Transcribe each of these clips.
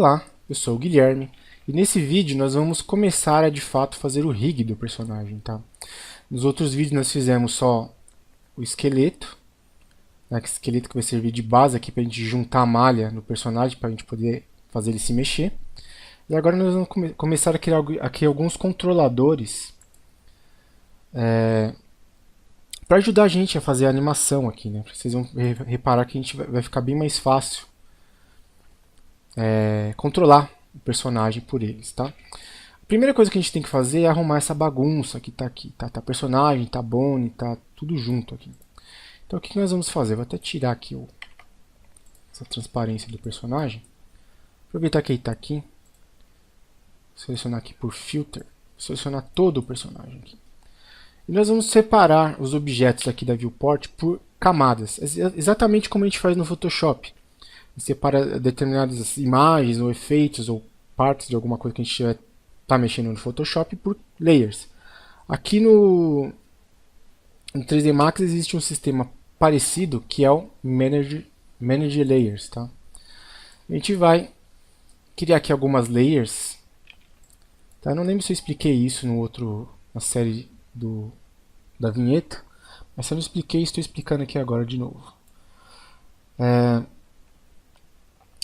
Olá, eu sou o Guilherme e nesse vídeo nós vamos começar a de fato fazer o rig do personagem, tá? Nos outros vídeos nós fizemos só o esqueleto, né, que esqueleto que vai servir de base aqui para a gente juntar a malha no personagem para a gente poder fazer ele se mexer. E agora nós vamos começar a criar aqui alguns controladores para ajudar a gente a fazer a animação aqui, né? Vocês vão reparar que a gente vai ficar bem mais fácil controlar o personagem por eles, tá? A primeira coisa que a gente tem que fazer é arrumar essa bagunça que tá aqui, tá? Tá personagem, tá Bonnie, tá tudo junto aqui. Então o que nós vamos fazer? Vou até tirar aqui essa transparência do personagem. Aproveitar que ele tá aqui. Selecionar aqui por Filter. Selecionar todo o personagem aqui. E nós vamos separar os objetos aqui da Viewport por camadas. Exatamente como a gente faz no Photoshop. Separa determinadas imagens ou efeitos ou partes de alguma coisa que a gente está mexendo no Photoshop por layers. Aqui no 3D Max existe um sistema parecido que é o Manage Layers. Tá? A gente vai criar aqui algumas layers. Tá? Não lembro se eu expliquei isso na série da vinheta, mas se eu não expliquei, estou explicando aqui agora de novo.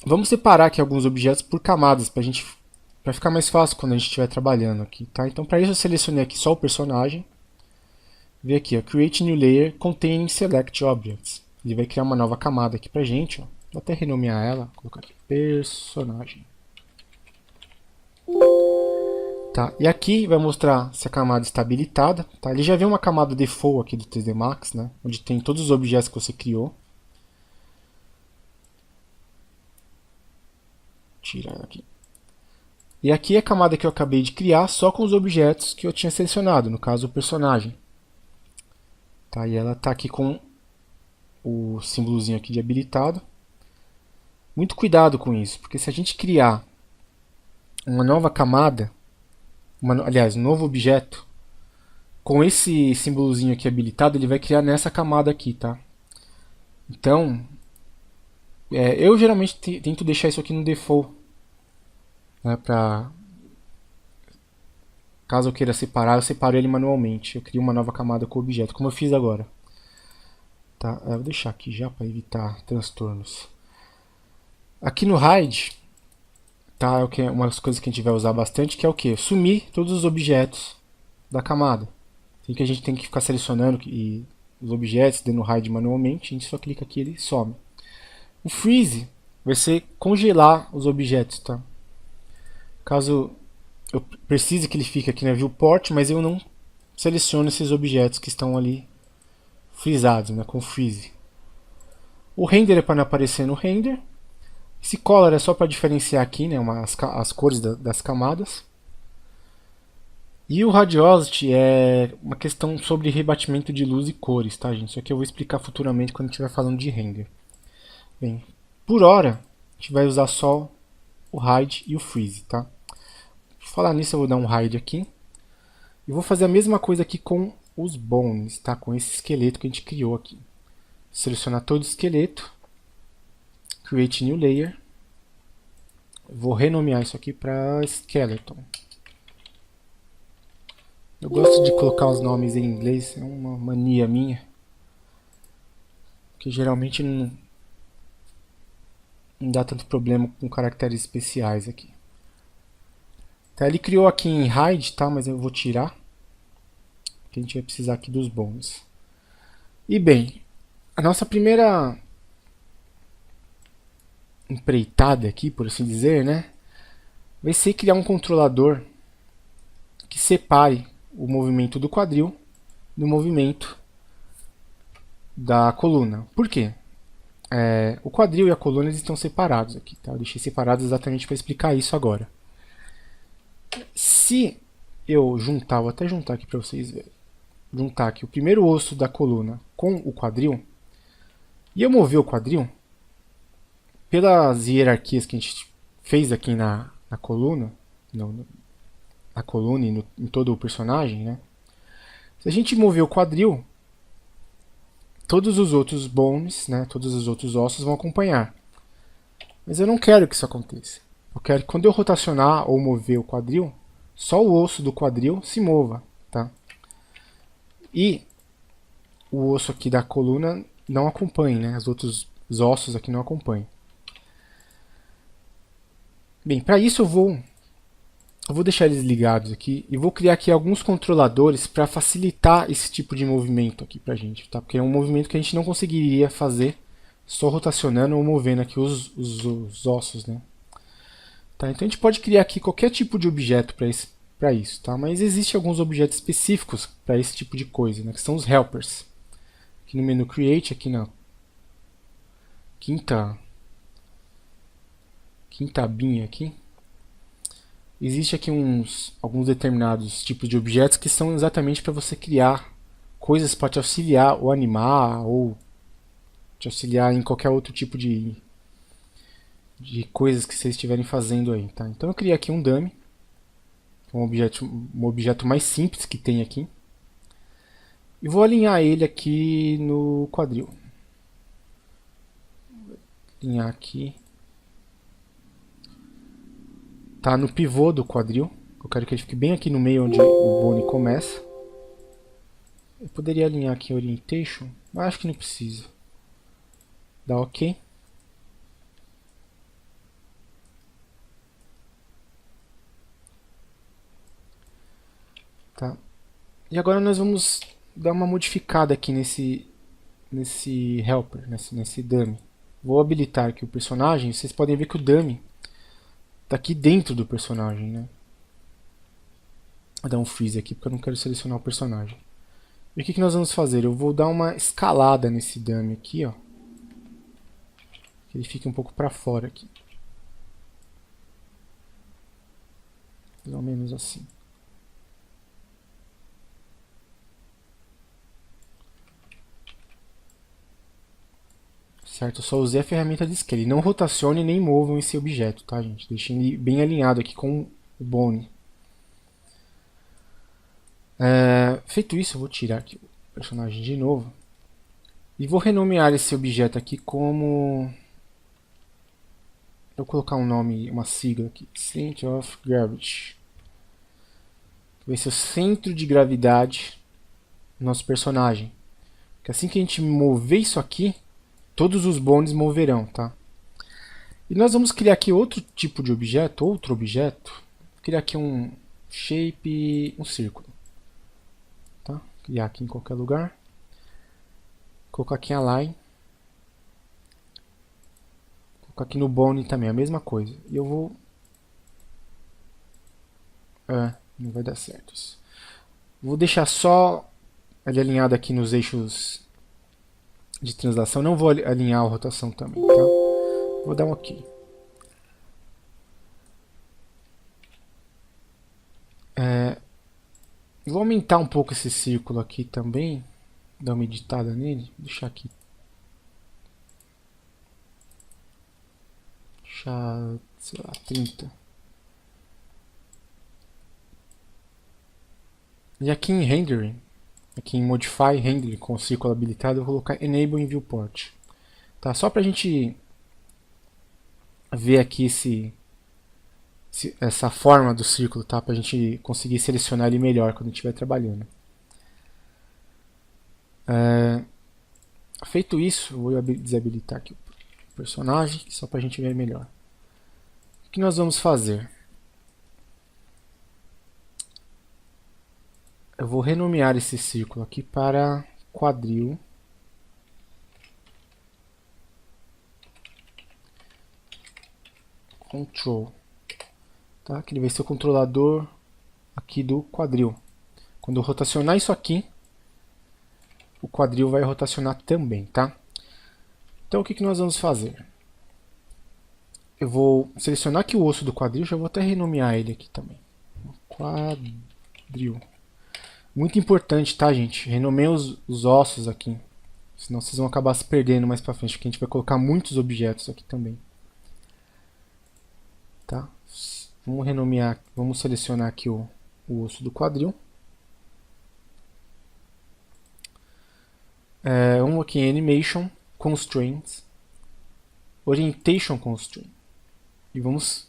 Vamos separar aqui alguns objetos por camadas para ficar mais fácil quando a gente estiver trabalhando aqui, tá? Então para isso eu selecionei aqui só o personagem. Vê aqui, ó, Create New Layer Containing Select Objects. Ele vai criar uma nova camada aqui pra gente, ó. Vou até renomear ela, colocar aqui personagem. Tá? E aqui vai mostrar se a camada está habilitada, tá? Ele já vê uma camada default aqui do 3D Max, né? Onde tem todos os objetos que você criou. Tirar ela aqui. E aqui é a camada que eu acabei de criar só com os objetos que eu tinha selecionado, no caso o personagem. Tá? E ela está aqui com o símbolozinho aqui de habilitado. Muito cuidado com isso, porque se a gente criar uma nova camada, aliás, um novo objeto, com esse símbolozinho aqui habilitado, ele vai criar nessa camada aqui, tá? Então, eu geralmente tento deixar isso aqui no default, né, caso eu queira separar, eu separo ele manualmente. Eu crio uma nova camada com o objeto, como eu fiz agora. Tá? Eu vou deixar aqui já para evitar transtornos. Aqui no Hide, tá, uma das coisas que a gente vai usar bastante, que é o que? Sumir todos os objetos da camada. Assim que a gente tem que ficar selecionando os objetos, dando Hide manualmente, a gente só clica aqui e ele some. O Freeze vai ser congelar os objetos, tá? Caso eu precise que ele fique aqui na Viewport, mas eu não seleciono esses objetos que estão ali frisados, né, com Freeze. O Render é para não aparecer no Render. Esse Color é só para diferenciar aqui, né, as cores das camadas. E o Radiosity é uma questão sobre rebatimento de luz e cores, tá, gente? Isso aqui eu vou explicar futuramente quando a gente estiver falando de Render. Bem, por hora, a gente vai usar só o Hide e o Freeze, tá? Por falar nisso, eu vou dar um Hide aqui. E vou fazer a mesma coisa aqui com os Bones, tá? Com esse esqueleto que a gente criou aqui. Selecionar todo o esqueleto. Create New Layer. Vou renomear isso aqui para Skeleton. Eu gosto de colocar os nomes em inglês, é uma mania minha. Que geralmente não dá tanto problema com caracteres especiais aqui. Tá, ele criou aqui em Hide, tá? Mas eu vou tirar. Que a gente vai precisar aqui dos Bones. E bem, a nossa primeira empreitada aqui, por assim dizer, né? Vai ser criar um controlador que separe o movimento do quadril do movimento da coluna. Por quê? O quadril e a coluna eles estão separados aqui, tá? Eu deixei separados exatamente para explicar isso agora. Se eu juntar, vou até juntar aqui para vocês verem, juntar aqui o primeiro osso da coluna com o quadril, e eu mover o quadril, pelas hierarquias que a gente fez aqui na coluna, na coluna e em todo o personagem, né? Se a gente mover o quadril, todos os outros bones, né, todos os outros ossos vão acompanhar. Mas eu não quero que isso aconteça. Eu quero que quando eu rotacionar ou mover o quadril, só o osso do quadril se mova, tá? E o osso aqui da coluna não acompanhe, né? Os ossos aqui não acompanhem. Bem, para isso eu vou deixar eles ligados aqui e vou criar aqui alguns controladores para facilitar esse tipo de movimento aqui pra gente, tá? Porque é um movimento que a gente não conseguiria fazer só rotacionando ou movendo aqui os ossos, né? Tá, então a gente pode criar aqui qualquer tipo de objeto para isso, tá? Mas existem alguns objetos específicos para esse tipo de coisa, né? Que são os helpers. Aqui no menu Create, aqui na quinta abinha aqui, existe aqui alguns determinados tipos de objetos que são exatamente para você criar coisas para te auxiliar ou animar ou te auxiliar em qualquer outro tipo de coisas que vocês estiverem fazendo aí, tá? Então eu criei aqui um dummy, um objeto mais simples que tem aqui, e vou alinhar ele aqui no quadril. Alinhar aqui. Tá no pivô do quadril. Eu quero que ele fique bem aqui no meio onde o bone começa. Eu poderia alinhar aqui Orientation, mas acho que não precisa. Dá OK. Tá. E agora nós vamos dar uma modificada aqui nesse helper, nesse dummy. Vou habilitar aqui o personagem. Vocês podem ver que o dummy está aqui dentro do personagem, né? Vou dar um freeze aqui porque eu não quero selecionar o personagem. E o que nós vamos fazer? Eu vou dar uma escalada nesse dummy aqui, ó. Que ele fique um pouco para fora aqui. Mais ou menos assim. Certo? Eu só usei a ferramenta de scale. Não rotacione nem movam esse objeto, tá, gente? Deixem ele bem alinhado aqui com o bone. Feito isso, eu vou tirar aqui o personagem de novo. E vou renomear esse objeto aqui como... Vou colocar um nome, uma sigla aqui. Center of Gravity. Vai ser o centro de gravidade do nosso personagem. Porque assim que a gente mover isso aqui, todos os bones moverão, tá? E nós vamos criar aqui outro tipo de objeto, outro objeto. Vou criar aqui um shape, um círculo. Tá? Criar aqui em qualquer lugar. Colocar aqui em align. Colocar aqui no bone também, a mesma coisa. E eu vou... não vai dar certo isso. Vou deixar só ele alinhado aqui nos eixos de translação. Não vou alinhar a rotação também, tá? Vou dar um OK. Vou aumentar um pouco esse círculo aqui também. Dar uma editada nele. Vou deixar aqui. Deixar, sei lá, 30. E aqui em Rendering, aqui em Modify Rendering com o círculo habilitado, eu vou colocar Enable in Viewport. Tá? Só pra gente ver aqui essa forma do círculo, tá? Pra gente conseguir selecionar ele melhor quando estiver trabalhando. Feito isso, eu vou desabilitar aqui o personagem, só pra gente ver melhor. O que nós vamos fazer? Eu vou renomear esse círculo aqui para quadril. Control. Tá? Que ele vai ser o controlador aqui do quadril. Quando eu rotacionar isso aqui, o quadril vai rotacionar também, tá? Então o que nós vamos fazer? Eu vou selecionar aqui o osso do quadril, já vou até renomear ele aqui também. Quadril. Muito importante, tá, gente? Renomeiem os ossos aqui. Senão vocês vão acabar se perdendo mais pra frente, porque a gente vai colocar muitos objetos aqui também. Tá? Vamos renomear, vamos selecionar aqui o osso do quadril. Vamos aqui em Animation, Constraints, Orientation Constraint. E vamos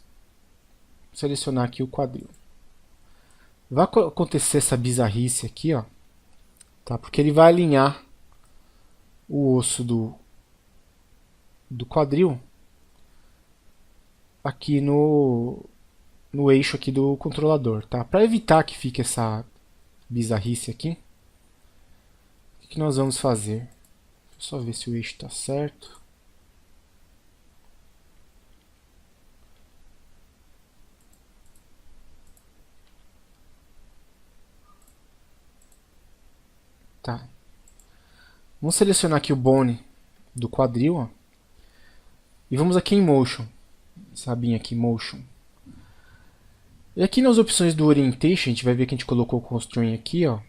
selecionar aqui o quadril. Vai acontecer essa bizarrice aqui, ó, tá? Porque ele vai alinhar o osso do quadril aqui no eixo aqui do controlador, tá? Para evitar que fique essa bizarrice aqui, o que nós vamos fazer? Deixa eu só ver se o eixo está certo. Tá. Vamos selecionar aqui o bone do quadril, ó, e vamos aqui em Motion, essa abinha aqui, Motion. E aqui nas opções do Orientation, a gente vai ver que a gente colocou o Constraint aqui, ó.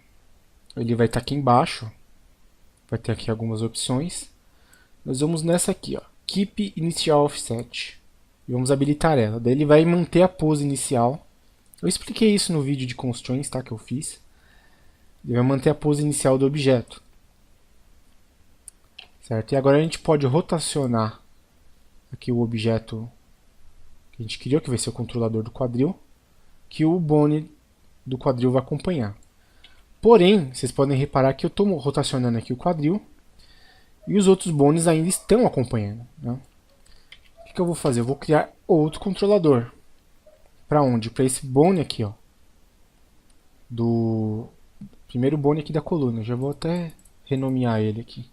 Ele vai estar aqui embaixo, vai ter aqui algumas opções. Nós vamos nessa aqui, ó, Keep Initial Offset, e vamos habilitar ela. Daí ele vai manter a pose inicial. Eu expliquei isso no vídeo de Constraints, tá, que eu fiz. Ele vai manter a pose inicial do objeto. Certo? E agora a gente pode rotacionar aqui o objeto que a gente criou, que vai ser o controlador do quadril, que o bone do quadril vai acompanhar. Porém, vocês podem reparar que eu estou rotacionando aqui o quadril e os outros bones ainda estão acompanhando, né? O que eu vou fazer? Eu vou criar outro controlador. Para onde? Para esse bone aqui, ó, do primeiro bone aqui da coluna. Já vou até renomear ele aqui.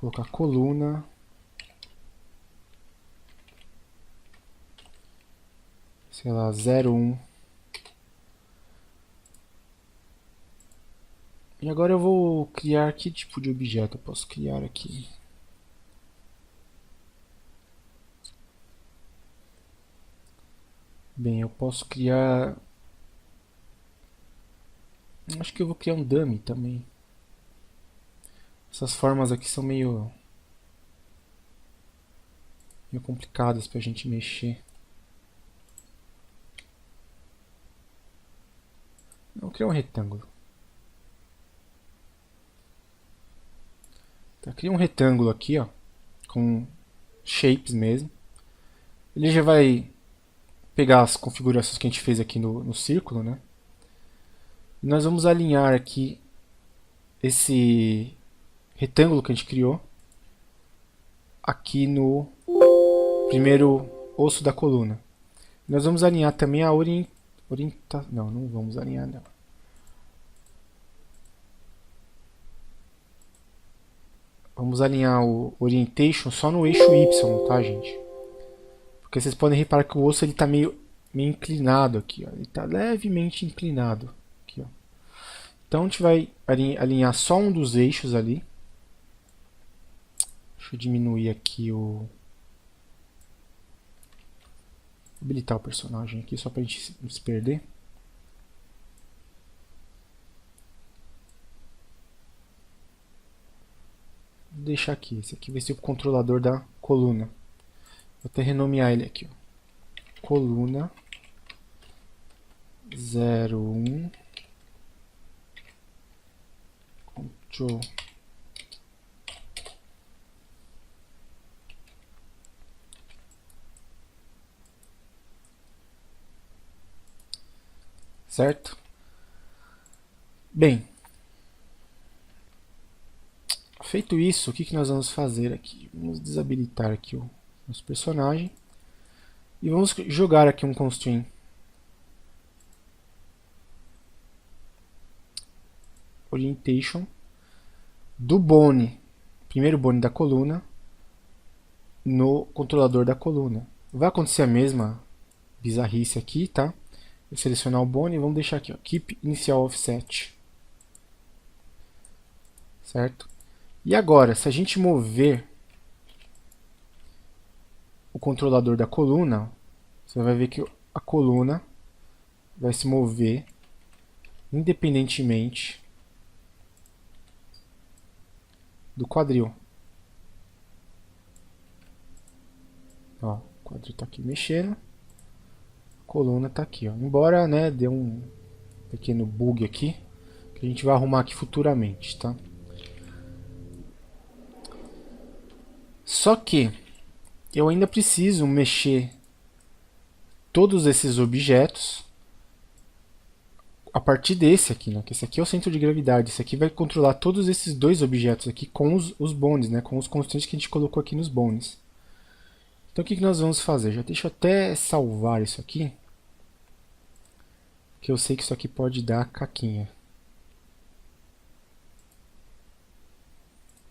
Vou colocar coluna. Sei lá, 01. E agora eu vou criar que tipo de objeto eu posso criar aqui? Bem, eu posso criar... Acho que eu vou criar um dummy também. Essas formas aqui são meio complicadas pra gente mexer. Vou criar um retângulo. Tá, cria um retângulo aqui, ó, com shapes mesmo. Ele já vai pegar as configurações que a gente fez aqui no círculo, né? E nós vamos alinhar aqui esse retângulo que a gente criou aqui no primeiro osso da coluna. Nós vamos alinhar também a não, não vamos alinhar não. Vamos alinhar o Orientation só no eixo Y, tá, gente? Porque vocês podem reparar que o osso está meio inclinado aqui, ó. Ele está levemente inclinado aqui, ó. Então a gente vai alinhar só um dos eixos ali. Deixa eu diminuir aqui o... habilitar o personagem aqui só para a gente não se perder. Vou deixar aqui. Esse aqui vai ser o controlador da coluna. Vou até renomear ele aqui, ó. Coluna 01 control. Certo? Bem, feito isso, o que nós vamos fazer aqui? Vamos desabilitar aqui o nosso personagem e vamos jogar aqui um constraint orientation do bone, primeiro bone da coluna, no controlador da coluna. Vai acontecer a mesma bizarrice aqui, tá? Vou selecionar o bone e vamos deixar aqui, ó, Keep Initial Offset. Certo? E agora, se a gente mover o controlador da coluna, você vai ver que a coluna vai se mover independentemente do quadril. Ó, o quadril está aqui mexendo, a coluna está aqui, ó. Embora, né, dê um pequeno bug aqui, que a gente vai arrumar aqui futuramente, tá? Só que eu ainda preciso mexer todos esses objetos a partir desse aqui, né? Que esse aqui é o centro de gravidade. Esse aqui vai controlar todos esses dois objetos aqui com os bones, né? Com os constantes que a gente colocou aqui nos bones. Então o que nós vamos fazer? Já deixa eu até salvar isso aqui, que eu sei que isso aqui pode dar caquinha.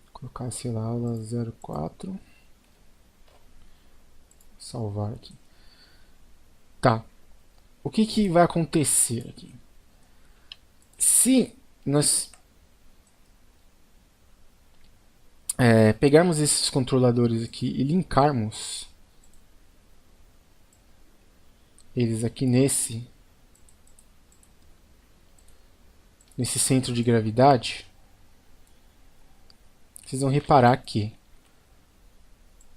Vou colocar, sei lá, aula 04. Salvar aqui. Tá. O que vai acontecer aqui? Se nós pegarmos esses controladores aqui e linkarmos eles aqui nesse centro de gravidade, vocês vão reparar que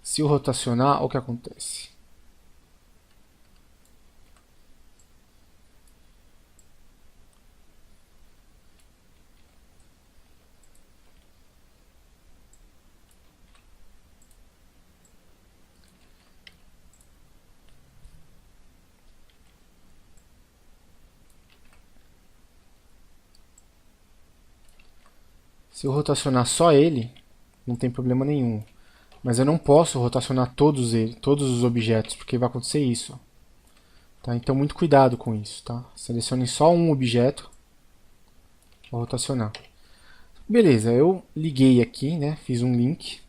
se eu rotacionar, olha o que acontece. Se eu rotacionar só ele, não tem problema nenhum. Mas eu não posso rotacionar todos os objetos, porque vai acontecer isso. Tá? Então muito cuidado com isso. Tá? Selecione só um objeto para rotacionar. Beleza, eu liguei aqui, né? Fiz um link.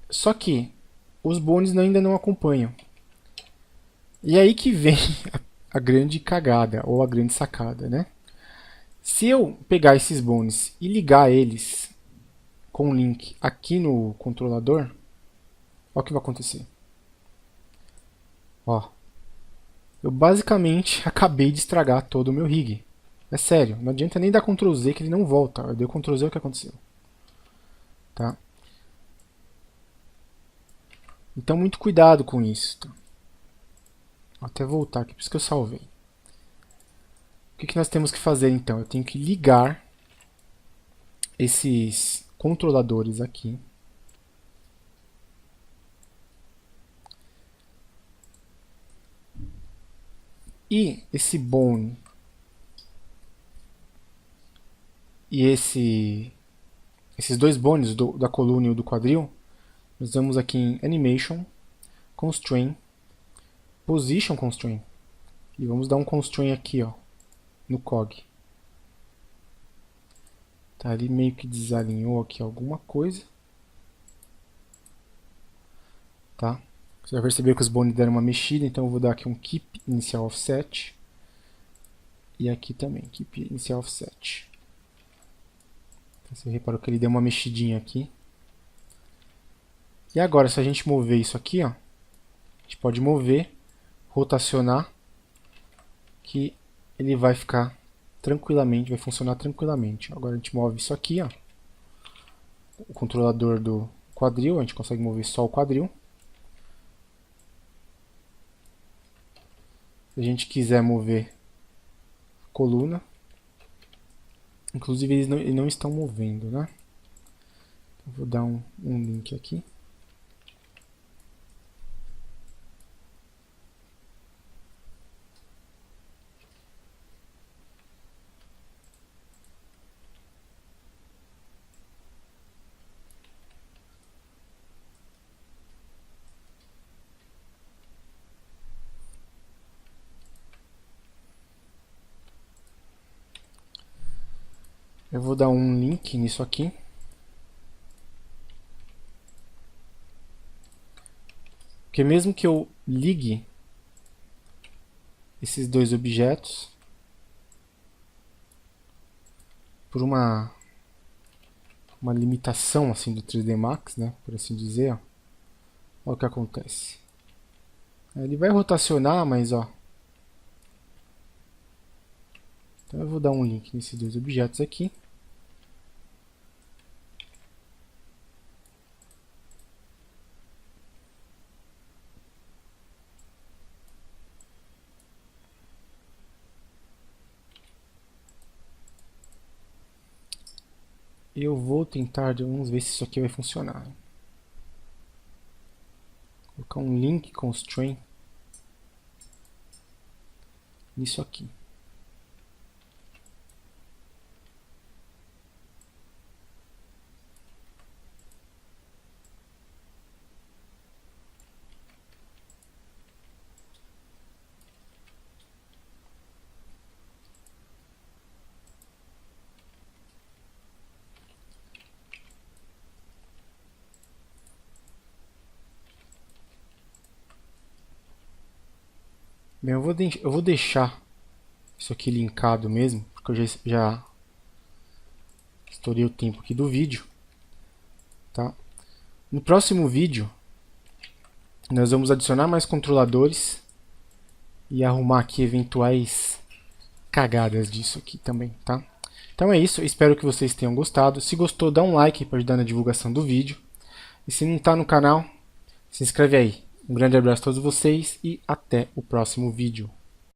Só que os bones ainda não acompanham. E aí que vem a grande cagada, ou a grande sacada, né? Se eu pegar esses bones e ligar eles com o link aqui no controlador, olha o que vai acontecer. Ó, eu basicamente acabei de estragar todo o meu rig. É sério, não adianta nem dar Ctrl Z que ele não volta. Eu dei Ctrl Z, o que aconteceu? Tá? Então muito cuidado com isso. Tá? Vou até voltar aqui, por isso que eu salvei. O que nós temos que fazer então? Eu tenho que ligar esses controladores aqui. E esse bone e esses dois bones da coluna e do quadril, nós vamos aqui em Animation, Constraint, Position Constraint. E vamos dar um constraint aqui, ó, no cog. Tá, ele meio que desalinhou aqui alguma coisa. Tá? Você vai perceber que os bones deram uma mexida, então eu vou dar aqui um Keep Initial Offset. E aqui também, Keep Initial Offset. Então, você reparou que ele deu uma mexidinha aqui. E agora, se a gente mover isso aqui, ó, a gente pode mover, rotacionar, que ele vai ficar tranquilamente, vai funcionar tranquilamente. Agora a gente move isso aqui, ó, o controlador do quadril, a gente consegue mover só o quadril. Se a gente quiser mover coluna, inclusive eles não estão movendo, né? Então, vou dar um link aqui. Eu vou dar um link nisso aqui. Porque mesmo que eu ligue esses dois objetos por uma limitação assim do 3D Max, né, por assim dizer, ó, olha o que acontece. Ele vai rotacionar, mas ó. Então eu vou dar um link nesses dois objetos aqui. Eu vou tentar, vamos ver se isso aqui vai funcionar. Vou colocar um link constraint nisso aqui. Bem, eu vou deixar isso aqui linkado mesmo, porque eu já estourei o tempo aqui do vídeo, tá? No próximo vídeo, nós vamos adicionar mais controladores e arrumar aqui eventuais cagadas disso aqui também, tá? Então é isso, eu espero que vocês tenham gostado. Se gostou, dá um like para ajudar na divulgação do vídeo. E se não está no canal, se inscreve aí. Um grande abraço a todos vocês e até o próximo vídeo.